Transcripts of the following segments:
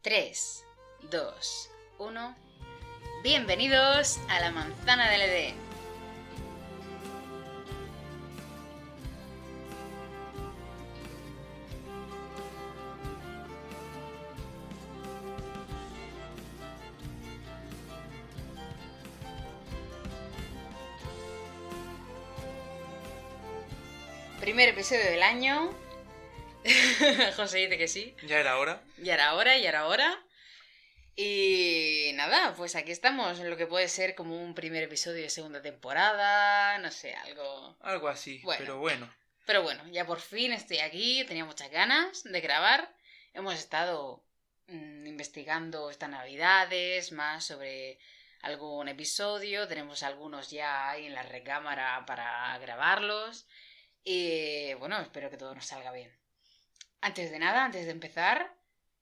3, 2, 1. Bienvenidos a la manzana del Edén. Primer episodio del año. José dice que sí. Ya era hora. Ya era hora. Y nada, pues aquí estamos en lo que puede ser como un primer episodio de segunda temporada, no sé, algo... Algo así, Bueno. pero bueno. Pero bueno, ya por fin estoy aquí, tenía muchas ganas de grabar. Hemos estado investigando estas navidades, más sobre algún episodio, tenemos algunos ya ahí en la recámara para grabarlos. Y bueno, espero que todo nos salga bien. Antes de nada, antes de empezar,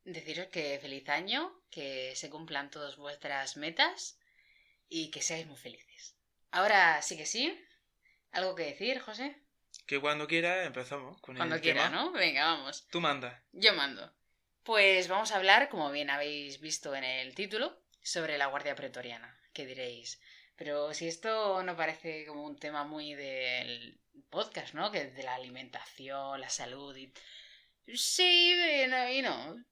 deciros que feliz año, que se cumplan todas vuestras metas y que seáis muy felices. Ahora sí que sí. ¿Algo que decir, José? Que cuando quiera empezamos con Cuando el quiera, tema. ¿no? Venga, vamos. Tú mandas. Yo mando. Pues vamos a hablar, como bien habéis visto en el título, sobre la Guardia Pretoriana. ¿Qué diréis? Pero si esto no parece como un tema muy del podcast, ¿no? Que de la alimentación, la salud y... Sí, y no.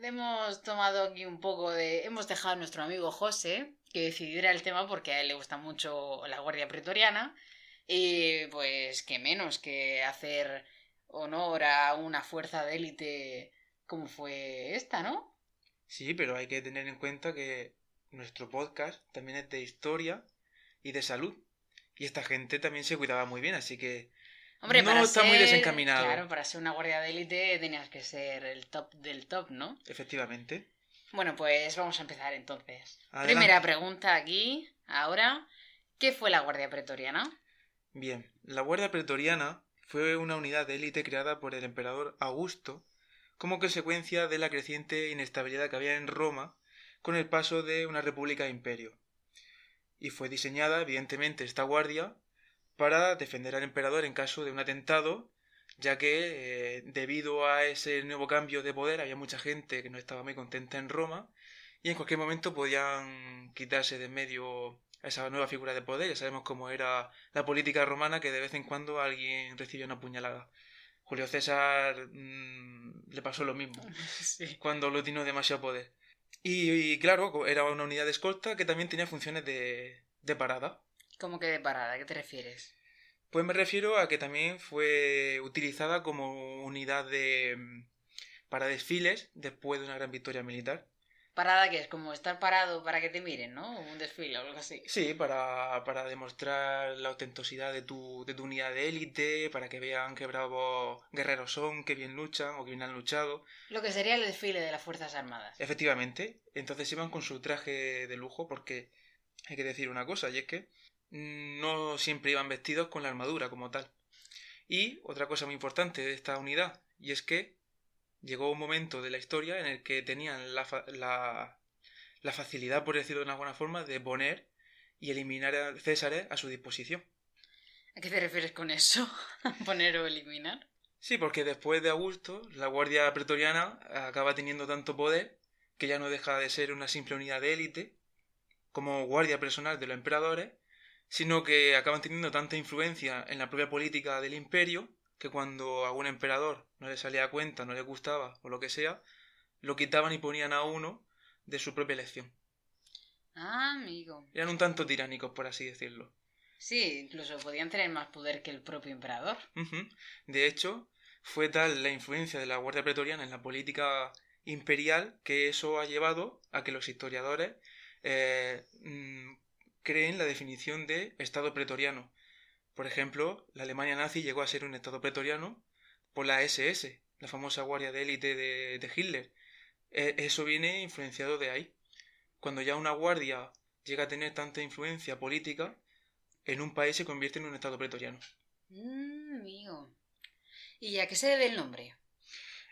Hemos tomado aquí un poco de... Hemos dejado a nuestro amigo José que decidiera el tema porque a él le gusta mucho la Guardia Pretoriana y pues qué menos que hacer honor a una fuerza de élite como fue esta, ¿no? Sí, pero hay que tener en cuenta que nuestro podcast también es de historia y de salud. Y esta gente también se cuidaba muy bien, así que Hombre, no para está ser... muy desencaminado. Claro, para ser una guardia de élite tenías que ser el top del top, ¿no? Efectivamente. Bueno, pues vamos a empezar entonces. Adelante. Primera pregunta aquí, ahora. ¿Qué fue la Guardia Pretoriana? Bien, la Guardia Pretoriana fue una unidad de élite creada por el emperador Augusto como consecuencia de la creciente inestabilidad que había en Roma con el paso de una república a imperio. Y fue diseñada, evidentemente, esta guardia para defender al emperador en caso de un atentado, ya que debido a ese nuevo cambio de poder había mucha gente que no estaba muy contenta en Roma y en cualquier momento podían quitarse de en medio a esa nueva figura de poder. Ya sabemos cómo era la política romana, que de vez en cuando alguien recibía una puñalada. Julio César le pasó lo mismo Sí. cuando aglutinó demasiado poder. Y claro, era una unidad de escolta que también tenía funciones de parada. ¿Cómo que de parada? ¿A qué te refieres? Pues me refiero a que también fue utilizada como unidad para desfiles después de una gran victoria militar. Parada que es como estar parado para que te miren, ¿no? Un desfile o algo así. Sí, para demostrar la ostentosidad de tu unidad de élite, para que vean qué bravos guerreros son, qué bien luchan o qué bien han luchado. Lo que sería el desfile de las Fuerzas Armadas. Efectivamente, entonces iban con su traje de lujo porque hay que decir una cosa, y es que no siempre iban vestidos con la armadura como tal. Y otra cosa muy importante de esta unidad, y es que llegó un momento de la historia en el que tenían la facilidad, por decirlo de alguna forma, de poner y eliminar a Césares a su disposición. ¿A qué te refieres con eso? ¿Poner o eliminar? Sí, porque después de Augusto, la Guardia Pretoriana acaba teniendo tanto poder que ya no deja de ser una simple unidad de élite como guardia personal de los emperadores, sino que acaban teniendo tanta influencia en la propia política del imperio que cuando a un emperador no le salía a cuenta, no le gustaba o lo que sea, lo quitaban y ponían a uno de su propia elección. Ah, amigo. Eran un tanto tiránicos, por así decirlo. Sí, incluso podían tener más poder que el propio emperador. De hecho, fue tal la influencia de la Guardia Pretoriana en la política imperial que eso ha llevado a que los historiadores creen la definición de Estado pretoriano. Por ejemplo, la Alemania nazi llegó a ser un Estado pretoriano por la SS, la famosa guardia de élite de Hitler. Eso viene influenciado de ahí. Cuando ya una guardia llega a tener tanta influencia política, en un país se convierte en un Estado pretoriano. Amigo. ¿Y a qué se debe el nombre?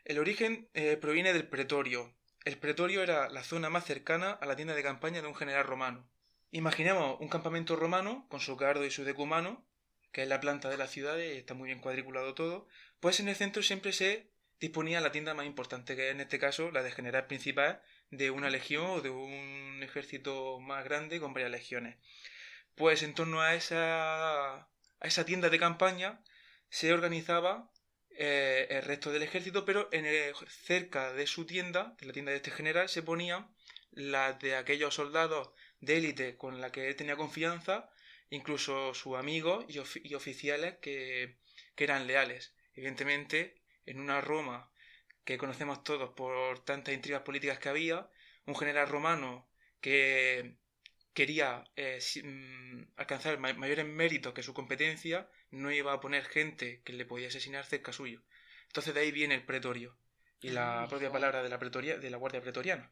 El origen proviene del pretorio. El pretorio era la zona más cercana a la tienda de campaña de un general romano. Imaginemos un campamento romano con su cardo y su decumano, que es la planta de la ciudad, está muy bien cuadriculado todo, pues en el centro siempre se disponía la tienda más importante, que es en este caso la de general principal de una legión o de un ejército más grande con varias legiones. Pues en torno a esa tienda de campaña se organizaba el resto del ejército, pero cerca de su tienda, de la tienda de este general, se ponían las de aquellos soldados de élite con la que él tenía confianza, incluso sus amigos y oficiales que eran leales. Evidentemente, en una Roma que conocemos todos por tantas intrigas políticas que había, un general romano que quería alcanzar mayores méritos que su competencia, no iba a poner gente que le podía asesinar cerca suyo. Entonces de ahí viene el pretorio y la propia palabra de la guardia pretoriana.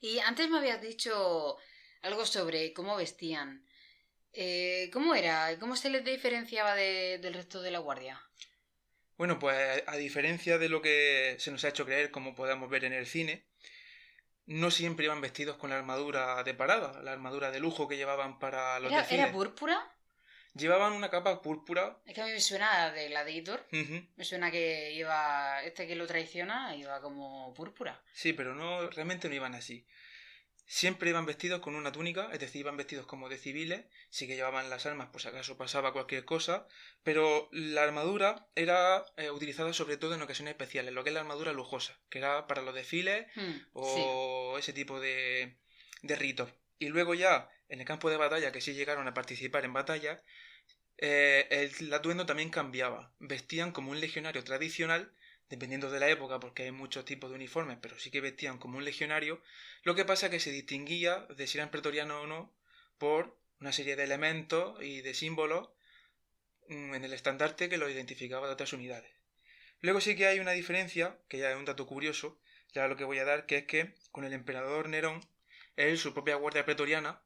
Y antes me habías dicho algo sobre cómo vestían. ¿Cómo era? ¿Cómo se les diferenciaba del resto de la guardia? Bueno, pues a diferencia de lo que se nos ha hecho creer, como podemos ver en el cine, no siempre iban vestidos con la armadura de parada, la armadura de lujo que llevaban para los desfiles. ¿Era púrpura? Llevaban una capa púrpura. Es que a mí me suena de Gladiator. Uh-huh. Me suena que iba. Este que lo traiciona iba como púrpura. Sí, pero no, realmente no iban así. Siempre iban vestidos con una túnica, es decir, iban vestidos como de civiles, sí que llevaban las armas por si acaso pasaba cualquier cosa, pero la armadura era utilizada sobre todo en ocasiones especiales, lo que es la armadura lujosa, que era para los desfiles o ese tipo de ritos. Y luego ya, en el campo de batalla, que sí llegaron a participar en batalla, el atuendo también cambiaba. Vestían como un legionario tradicional, dependiendo de la época, porque hay muchos tipos de uniformes, pero sí que vestían como un legionario. Lo que pasa es que se distinguía de si eran pretorianos o no por una serie de elementos y de símbolos en el estandarte que los identificaba de otras unidades. Luego sí que hay una diferencia, que ya es un dato curioso, ya lo que voy a dar, que es que con el emperador Nerón, él, su propia guardia pretoriana,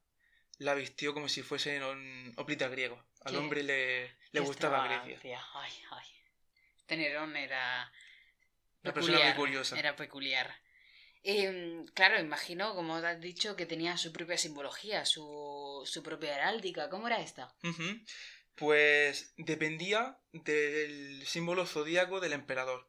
la vistió como si fuese un hoplita griego. Al hombre le gustaba Grecia. Ay, ay. Este Nerón era una persona muy curiosa. Era peculiar. Claro, imagino, como has dicho, que tenía su propia simbología, su propia heráldica. ¿Cómo era esta? Uh-huh. Pues dependía del símbolo zodíaco del emperador.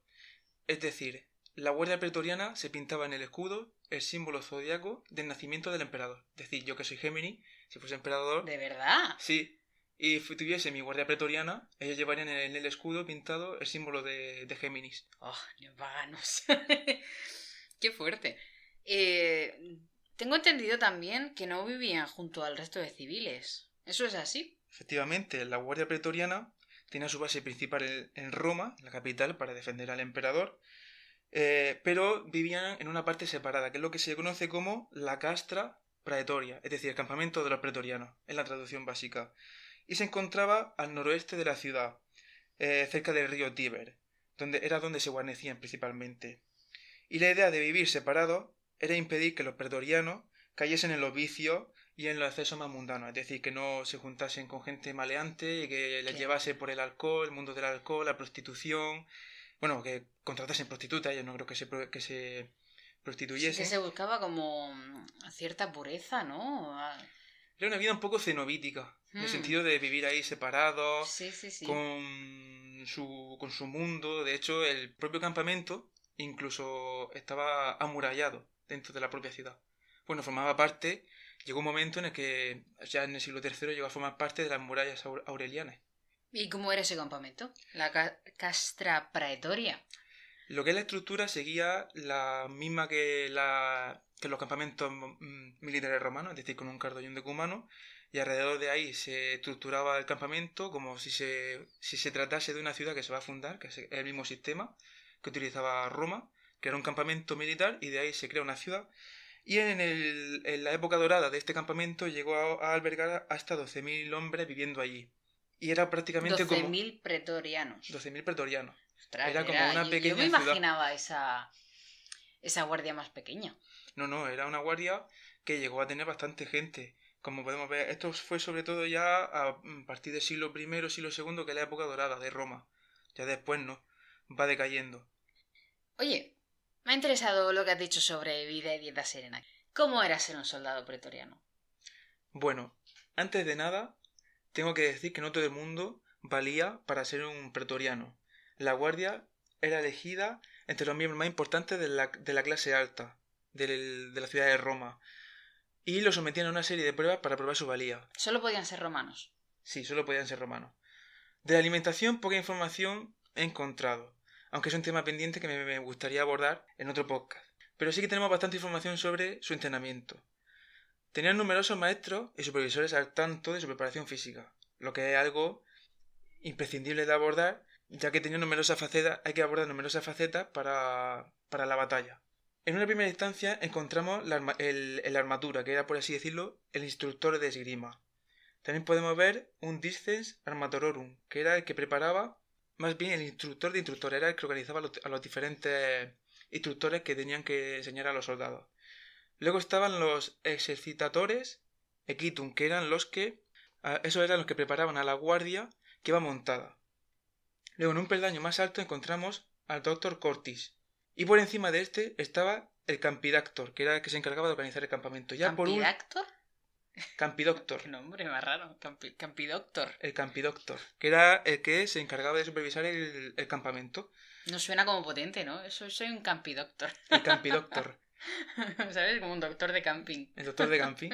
Es decir, la guardia pretoriana se pintaba en el escudo el símbolo zodíaco del nacimiento del emperador. Es decir, yo que soy Géminis, si fuese emperador... ¿De verdad? Sí. Y tuviese mi guardia pretoriana, ellos llevarían en el escudo pintado el símbolo de Géminis. ¡Oh, los paganos! ¡Qué fuerte! Tengo entendido también que no vivían junto al resto de civiles. ¿Eso es así? Efectivamente, la guardia pretoriana tenía su base principal en Roma, la capital, para defender al emperador, pero vivían en una parte separada, que es lo que se conoce como la castra praetoria, es decir, el campamento de los pretorianos, en la traducción básica. Y se encontraba al noroeste de la ciudad, cerca del río Tíber, donde se guarnecían principalmente. Y la idea de vivir separados era impedir que los pretorianos cayesen en los vicios y en los excesos más mundanos, es decir, que no se juntasen con gente maleante y que les llevase por el alcohol, el mundo del alcohol, la prostitución, bueno, que contratasen prostitutas, yo no creo que se prostituyesen. Sí, que se buscaba como cierta pureza, ¿no? Era una vida un poco cenobítica, en el sentido de vivir ahí separados, sí. con su mundo. De hecho, el propio campamento incluso estaba amurallado dentro de la propia ciudad. Bueno, llegó un momento en el que ya en el siglo III llegó a formar parte de las murallas aurelianas. ¿Y cómo era ese campamento? La castra praetoria. Lo que es la estructura seguía la misma que los campamentos militares romanos, es decir, con un cardo y un decumano, y alrededor de ahí se estructuraba el campamento como si se tratase de una ciudad que se va a fundar, que es el mismo sistema que utilizaba Roma, que era un campamento militar, y de ahí se crea una ciudad. Y en la época dorada de este campamento llegó a albergar hasta 12.000 hombres viviendo allí. Y era prácticamente 12.000 pretorianos. 12.000 pretorianos. Ostras, era como una pequeña ciudad. Yo me imaginaba ciudad. esa guardia más pequeña. No, era una guardia que llegó a tener bastante gente. Como podemos ver, esto fue sobre todo ya a partir del siglo I, siglo II, que es la época dorada de Roma. Ya después no, va decayendo. Oye, me ha interesado lo que has dicho sobre vida y dieta serena. ¿Cómo era ser un soldado pretoriano? Bueno, antes de nada, tengo que decir que no todo el mundo valía para ser un pretoriano. La guardia era elegida entre los miembros más importantes de la clase alta de la ciudad de Roma y lo sometían a una serie de pruebas para probar su valía. Solo podían ser romanos. Sí, solo podían ser romanos. De la alimentación poca información he encontrado, aunque es un tema pendiente que me gustaría abordar en otro podcast. Pero sí que tenemos bastante información sobre su entrenamiento. Tenían numerosos maestros y supervisores al tanto de su preparación física, lo que es algo imprescindible de abordar, ya que tenía numerosas facetas, hay que abordar numerosas facetas para la batalla. En una primera instancia encontramos la armadura, que era, por así decirlo, el instructor de esgrima. También podemos ver un Discens Armatororum, que era el que preparaba, más bien el instructor de instructores, era el que organizaba a los diferentes instructores que tenían que enseñar a los soldados. Luego estaban los exercitatores equitum, que eran esos eran los que preparaban a la guardia que iba montada. Luego en un peldaño más alto encontramos al doctor Cortis, y por encima de este estaba el Campidactor, que era el que se encargaba de organizar el campamento. ¿Campidactor? Campidoctor. Qué nombre más raro. Campidoctor. El Campidoctor, que era el que se encargaba de supervisar el campamento. No suena como potente, ¿no? Eso soy un campidoctor. El Campidoctor. ¿Sabes? Como un doctor de camping. El doctor de camping.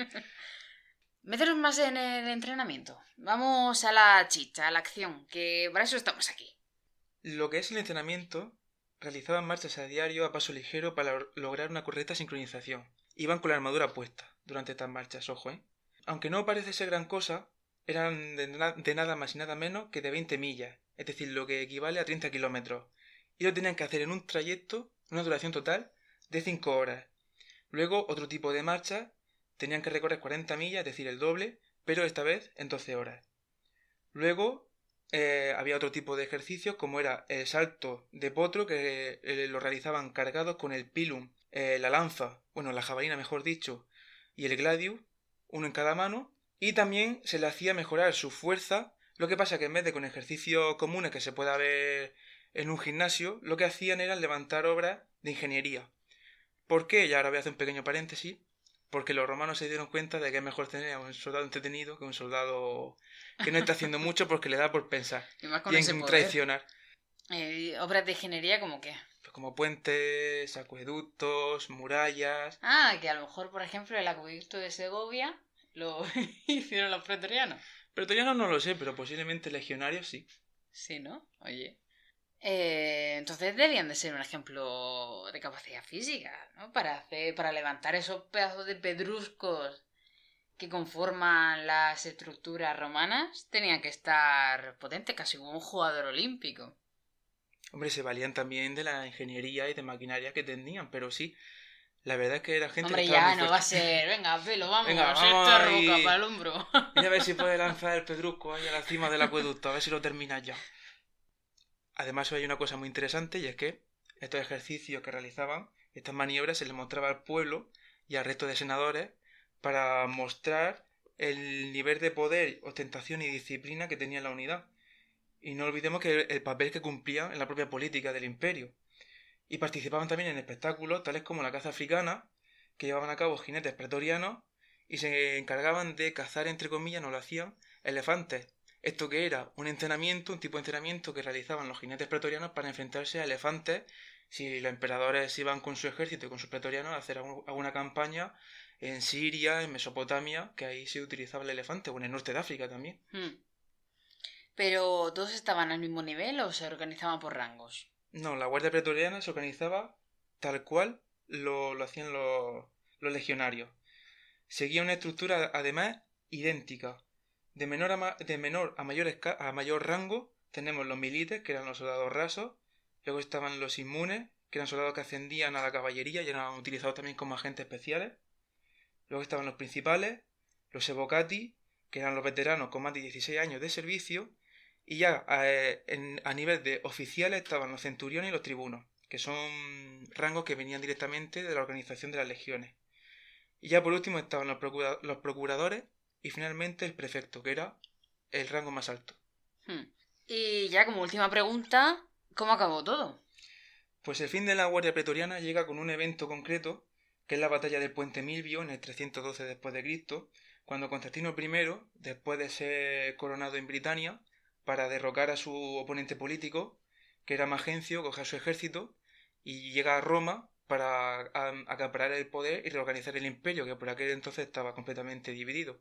Meteros más en el entrenamiento. Vamos a la chicha, a la acción, que para eso estamos aquí. Lo que es el entrenamiento, realizaban marchas a diario a paso ligero para lograr una correcta sincronización. Iban con la armadura puesta durante estas marchas, ojo, ¿eh? Aunque no parece ser gran cosa, eran de nada más y nada menos que de 20 millas, es decir, lo que equivale a 30 kilómetros. Y lo tenían que hacer en un trayecto, una duración total de 5 horas. Luego, otro tipo de marcha, tenían que recorrer 40 millas, es decir, el doble, pero esta vez en 12 horas. Luego, había otro tipo de ejercicios, como era el salto de potro, que lo realizaban cargados con el pilum, la lanza, la jabalina mejor dicho, y el gladius, uno en cada mano, y también se le hacía mejorar su fuerza. Lo que pasa que en vez de con ejercicios comunes que se pueda ver en un gimnasio, lo que hacían era levantar obras de ingeniería. ¿Por qué? Y ahora voy a hacer un pequeño paréntesis. Porque los romanos se dieron cuenta de que es mejor tener a un soldado entretenido que un soldado que no está haciendo mucho porque le da por pensar Y más con y ese en poder. traicionar. Obras de ingeniería, ¿como qué? Pues como puentes, acueductos, murallas. Ah, que a lo mejor, por ejemplo, el acueducto de Segovia lo hicieron los pretorianos. Pretorianos no lo sé, pero posiblemente legionarios sí. Sí, ¿no? Oye. Entonces debían de ser un ejemplo de capacidad física, ¿no? Para levantar esos pedazos de pedruscos que conforman las estructuras romanas, tenían que estar potentes, casi como un jugador olímpico. Hombre, se valían también de la ingeniería y de maquinaria que tenían, pero sí, la verdad es que la gente Hombre, estaba ya muy no fuerte. va a ser, venga, pelo, vamos, Venga, esta vamos roca ahí. para el hombro. Mira a ver si puede lanzar el pedrusco ahí a la cima del acueducto, a ver si lo terminas ya. Además hay una cosa muy interesante y es que estos ejercicios que realizaban, estas maniobras se les mostraba al pueblo y al resto de senadores para mostrar el nivel de poder, ostentación y disciplina que tenía la unidad. Y no olvidemos que el papel que cumplían en la propia política del imperio. Y participaban también en espectáculos tales como la caza africana, que llevaban a cabo jinetes pretorianos y se encargaban de cazar, entre comillas, no lo hacían, elefantes. Esto que era un entrenamiento, un tipo de entrenamiento que realizaban los jinetes pretorianos para enfrentarse a elefantes si los emperadores iban con su ejército y con sus pretorianos a hacer alguna campaña en Siria, en Mesopotamia, que ahí se utilizaba el elefante, o en el norte de África también. ¿Pero todos estaban al mismo nivel o se organizaban por rangos? No, la Guardia Pretoriana se organizaba tal cual lo hacían los legionarios. Seguía una estructura además idéntica. De menor a mayor rango tenemos los milites, que eran los soldados rasos. Luego estaban los inmunes, que eran soldados que ascendían a la caballería y eran utilizados también como agentes especiales. Luego estaban los principales, los evocati, que eran los veteranos con más de 16 años de servicio. Y ya a nivel de oficiales estaban los centuriones y los tribunos, que son rangos que venían directamente de la organización de las legiones. Y ya por último estaban los procuradores y finalmente el prefecto, que era el rango más alto. Y ya como última pregunta, ¿cómo acabó todo? Pues el fin de la Guardia Pretoriana llega con un evento concreto, que es la batalla del Puente Milvio en el 312 después de Cristo, cuando Constantino I, después de ser coronado en Britania, para derrocar a su oponente político, que era Magencio, coge a su ejército y llega a Roma para acaparar el poder y reorganizar el imperio, que por aquel entonces estaba completamente dividido.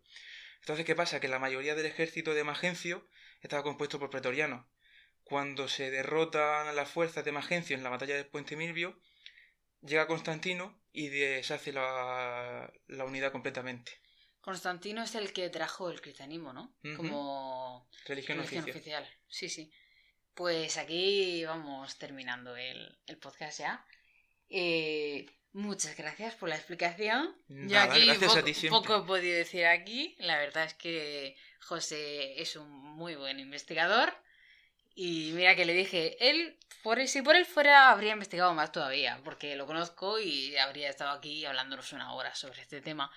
Entonces, ¿qué pasa? Que la mayoría del ejército de Magencio estaba compuesto por pretorianos. Cuando se derrotan las fuerzas de Magencio en la batalla del Puente Milvio, llega Constantino y deshace la unidad completamente. Constantino es el que trajo el cristianismo, ¿no? Como religión oficial. Sí, sí. Pues aquí vamos terminando el podcast ya. Muchas gracias por la explicación. Nada, yo aquí gracias a ti siempre. poco he podido decir aquí. La verdad es que José es un muy buen investigador. Y mira que le dije, si por él fuera, habría investigado más todavía, porque lo conozco y habría estado aquí hablándonos una hora sobre este tema.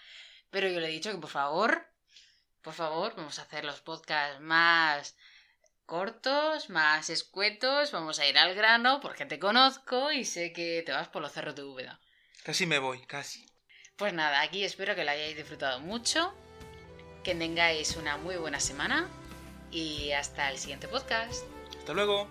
Pero yo le he dicho que por favor, vamos a hacer los podcasts más cortos, más escuetos, vamos a ir al grano, porque te conozco y sé que te vas por los cerros de Úbeda. Casi me voy, casi. Pues nada, aquí espero que lo hayáis disfrutado mucho, que tengáis una muy buena semana y hasta el siguiente podcast. Hasta luego.